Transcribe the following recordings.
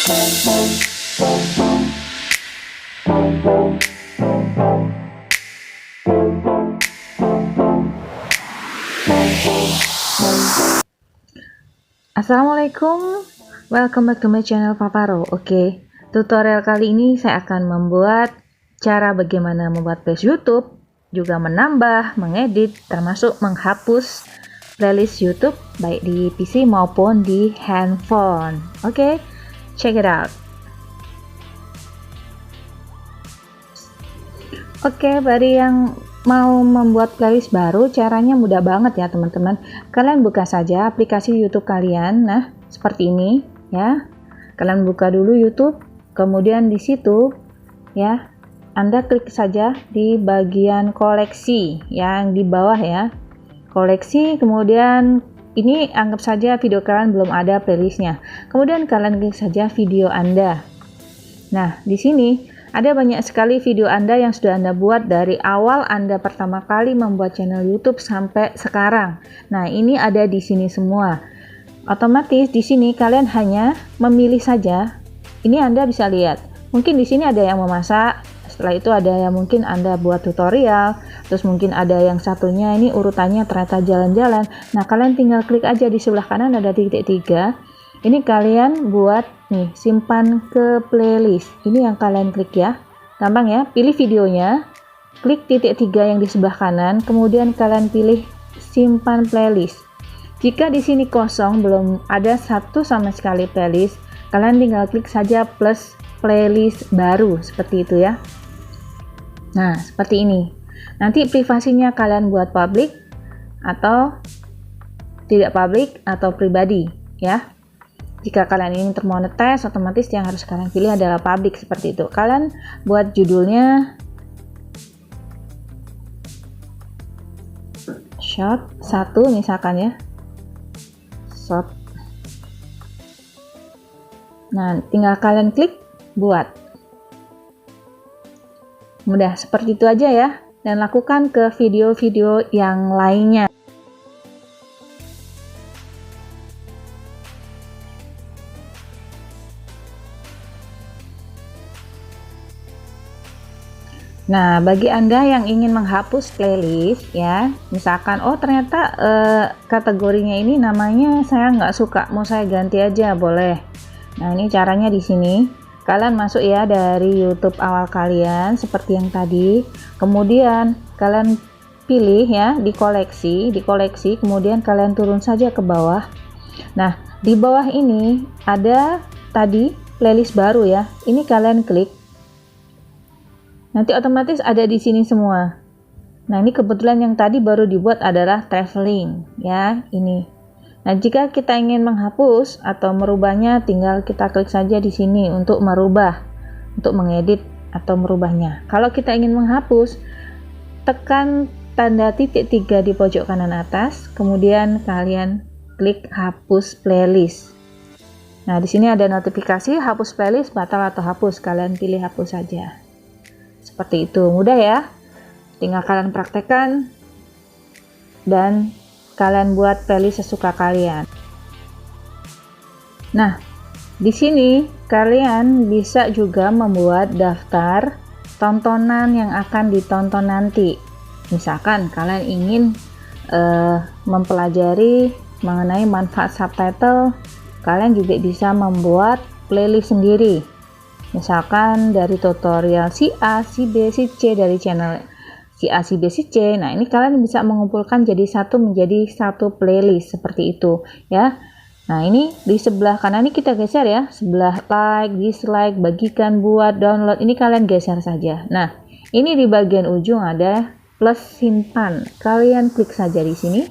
Assalamualaikum, welcome back to my channel Paparo. Oke, tutorial kali ini saya akan membuat cara bagaimana membuat playlist YouTube, juga menambah, mengedit, termasuk menghapus playlist YouTube baik di PC maupun di handphone. Oke, check it out. Oke, bagi yang mau membuat playlist baru, caranya mudah banget ya teman-teman. Kalian buka saja aplikasi YouTube kalian. Nah, seperti ini ya. Kalian buka dulu YouTube, kemudian di situ ya, Anda klik saja di bagian koleksi yang di bawah ya. Koleksi, kemudian ini anggap saja video kalian belum ada playlistnya. Kemudian kalian klik saja video Anda. Nah, di sini ada banyak sekali video Anda yang sudah Anda buat dari awal Anda pertama kali membuat channel YouTube sampai sekarang. Nah, ini ada di sini semua. Otomatis di sini kalian hanya memilih saja. Ini Anda bisa lihat. Mungkin di sini ada yang memasak, setelah itu ada yang mungkin Anda buat tutorial, terus mungkin ada yang satunya ini urutannya ternyata jalan-jalan. Nah, kalian tinggal klik aja di sebelah kanan ada titik 3. Ini kalian buat nih, simpan ke playlist. Ini yang kalian klik ya. Gampang ya, pilih videonya, klik titik 3 yang di sebelah kanan, kemudian kalian pilih simpan playlist. Jika di sini kosong, belum ada satu sama sekali playlist, kalian tinggal klik saja plus playlist baru, seperti itu ya. Nah, seperti ini. Nanti privasinya kalian buat public atau tidak public atau pribadi ya. Jika kalian ingin termonetize, otomatis yang harus kalian pilih adalah public, seperti itu. Kalian buat judulnya short 1 misalkan ya. Short. Nah, tinggal kalian klik buat. Mudah, seperti itu aja ya. Dan lakukan ke video-video yang lainnya. Nah, bagi Anda yang ingin menghapus playlist ya, misalkan oh ternyata kategorinya ini namanya saya nggak suka, mau saya ganti aja, boleh. Nah, ini caranya di sini. Kalian masuk ya dari YouTube awal kalian seperti yang tadi. Kemudian kalian pilih ya di koleksi, kemudian kalian turun saja ke bawah. Nah, di bawah ini ada tadi playlist baru ya. Ini kalian klik. Nanti otomatis ada di sini semua. Nah, ini kebetulan yang tadi baru dibuat adalah traveling ya, ini. Nah, jika kita ingin menghapus atau merubahnya, tinggal kita klik saja di sini untuk merubah, untuk mengedit atau merubahnya. Kalau kita ingin menghapus, tekan tanda titik 3 di pojok kanan atas, kemudian kalian klik hapus playlist. Nah, di sini ada notifikasi hapus playlist, batal atau hapus. Kalian pilih hapus saja. Seperti itu, mudah ya. Tinggal kalian praktekkan dan kalian buat playlist sesuka kalian. Nah, di sini kalian bisa juga membuat daftar tontonan yang akan ditonton nanti. Misalkan kalian ingin mempelajari mengenai manfaat subtitle, kalian juga bisa membuat playlist sendiri. Misalkan dari tutorial si A, si B, si C dari channel si A, si B, si C. Nah, ini kalian bisa mengumpulkan menjadi satu playlist seperti itu ya. Nah, ini di sebelah kanan ini kita geser ya. Sebelah like, dislike, bagikan, buat, download. Ini kalian geser saja. Nah, ini di bagian ujung ada plus simpan. Kalian klik saja di sini.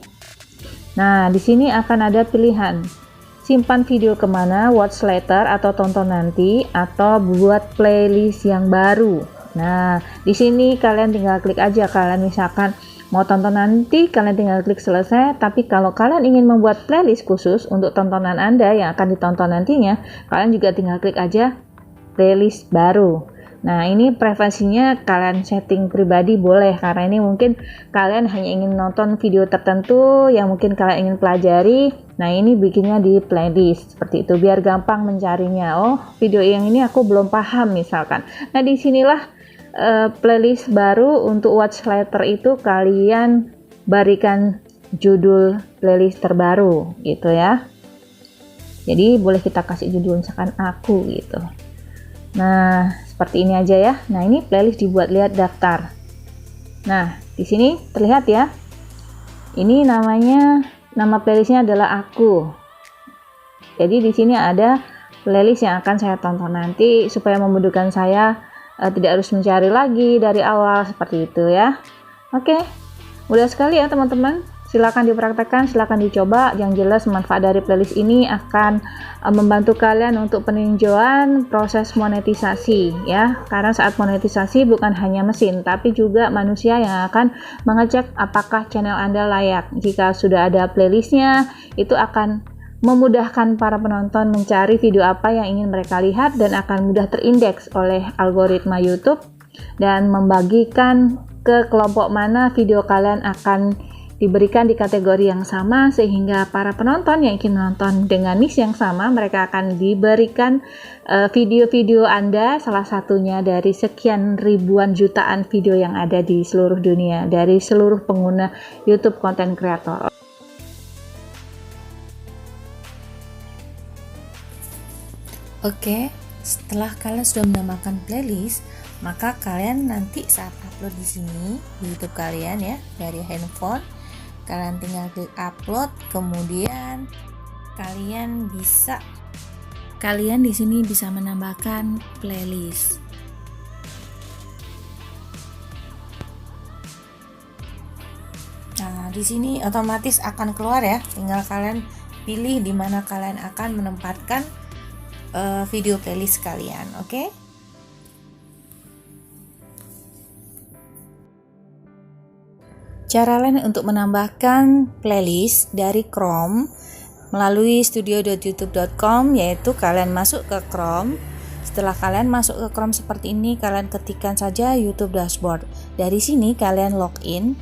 Nah, di sini akan ada pilihan. Simpan video kemana, watch later atau tonton nanti, atau buat playlist yang baru. Nah, di sini kalian tinggal klik aja. Kalian misalkan mau tonton nanti, kalian tinggal klik selesai. Tapi kalau kalian ingin membuat playlist khusus untuk tontonan Anda yang akan ditonton nantinya, kalian juga tinggal klik aja playlist baru. Nah, ini privasinya kalian setting pribadi boleh, karena ini mungkin kalian hanya ingin nonton video tertentu yang mungkin kalian ingin pelajari. Nah, ini bikinnya di playlist seperti itu biar gampang mencarinya. Oh, video yang ini aku belum paham misalkan. Nah, disinilah playlist baru untuk watch later itu kalian berikan judul playlist terbaru gitu ya. Jadi boleh kita kasih judul misalkan aku gitu. Nah, seperti ini aja ya. Nah, ini playlist dibuat, lihat daftar. Nah, di sini terlihat ya. Ini nama playlistnya adalah aku. Jadi di sini ada playlist yang akan saya tonton nanti supaya memudahkan saya tidak harus mencari lagi dari awal seperti itu ya. Oke. Mudah sekali ya teman-teman. Silakan dipraktekkan, silakan dicoba. Yang jelas manfaat dari playlist ini akan membantu kalian untuk peninjauan proses monetisasi ya. Karena saat monetisasi bukan hanya mesin, tapi juga manusia yang akan mengecek apakah channel Anda layak. Jika sudah ada playlistnya, itu akan memudahkan para penonton mencari video apa yang ingin mereka lihat dan akan mudah terindeks oleh algoritma YouTube dan membagikan ke kelompok mana video kalian akan diberikan di kategori yang sama, sehingga para penonton yang ingin menonton dengan niche yang sama, mereka akan diberikan video-video Anda, salah satunya dari sekian ribuan jutaan video yang ada di seluruh dunia, dari seluruh pengguna YouTube content creator. Oke, setelah kalian sudah menambahkan playlist, maka kalian nanti saat upload di sini di YouTube kalian ya, dari handphone, kalian tinggal klik upload, kemudian kalian di sini bisa menambahkan playlist. Nah, di sini otomatis akan keluar ya, tinggal kalian pilih di mana kalian akan menempatkan video playlist kalian, oke? Cara lain untuk menambahkan playlist dari Chrome melalui studio.youtube.com yaitu kalian masuk ke Chrome. Setelah kalian masuk ke Chrome seperti ini, kalian ketikkan saja YouTube Dashboard. Dari sini kalian login.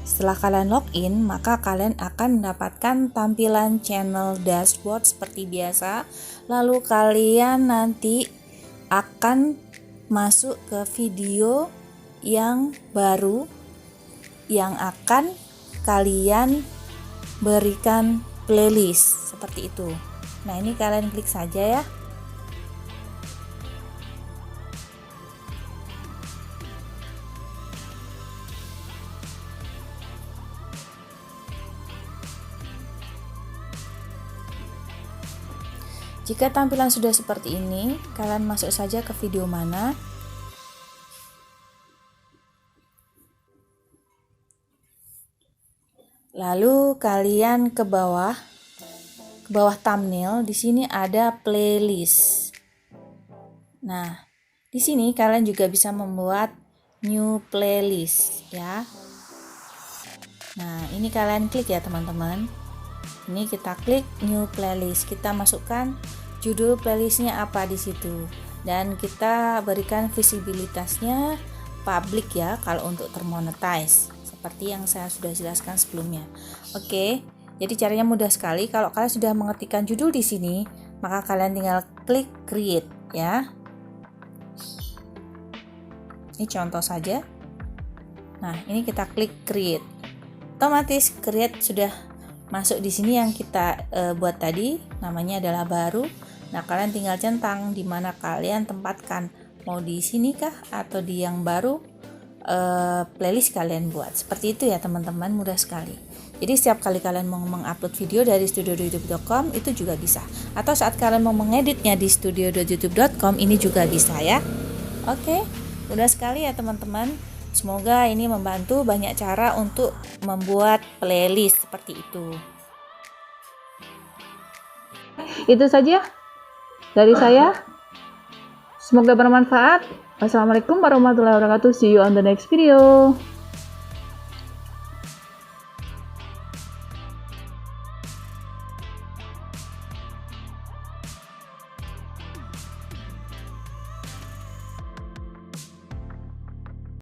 Setelah kalian login, maka kalian akan mendapatkan tampilan channel dashboard seperti biasa. Lalu kalian nanti akan masuk ke video yang baru yang akan kalian berikan playlist seperti itu. Nah, ini kalian klik saja ya. Jika tampilan sudah seperti ini, kalian masuk saja ke video mana. Lalu kalian ke bawah thumbnail, di sini ada playlist. Nah, di sini kalian juga bisa membuat new playlist ya. Nah, ini kalian klik ya teman-teman. Ini kita klik new playlist, kita masukkan judul playlistnya apa di situ, dan kita berikan visibilitasnya public ya kalau untuk termonetize, seperti yang saya sudah jelaskan sebelumnya. Oke, jadi caranya mudah sekali. Kalau kalian sudah mengetikkan judul di sini, maka kalian tinggal klik create ya. Ini contoh saja. Nah, ini kita klik create. Otomatis create sudah masuk di sini yang kita buat tadi, namanya adalah baru. Nah, kalian tinggal centang di mana kalian tempatkan, mau di sini kah atau di yang baru playlist kalian buat. Seperti itu ya teman-teman, mudah sekali. Jadi setiap kali kalian mau mengupload video dari studio.youtube.com itu juga bisa, atau saat kalian mau mengeditnya di studio.youtube.com ini juga bisa ya. Oke, mudah sekali ya teman-teman. Semoga ini membantu banyak cara untuk membuat playlist seperti itu. Itu saja dari saya. Semoga bermanfaat. Wassalamualaikum warahmatullahi wabarakatuh. See you on the next video.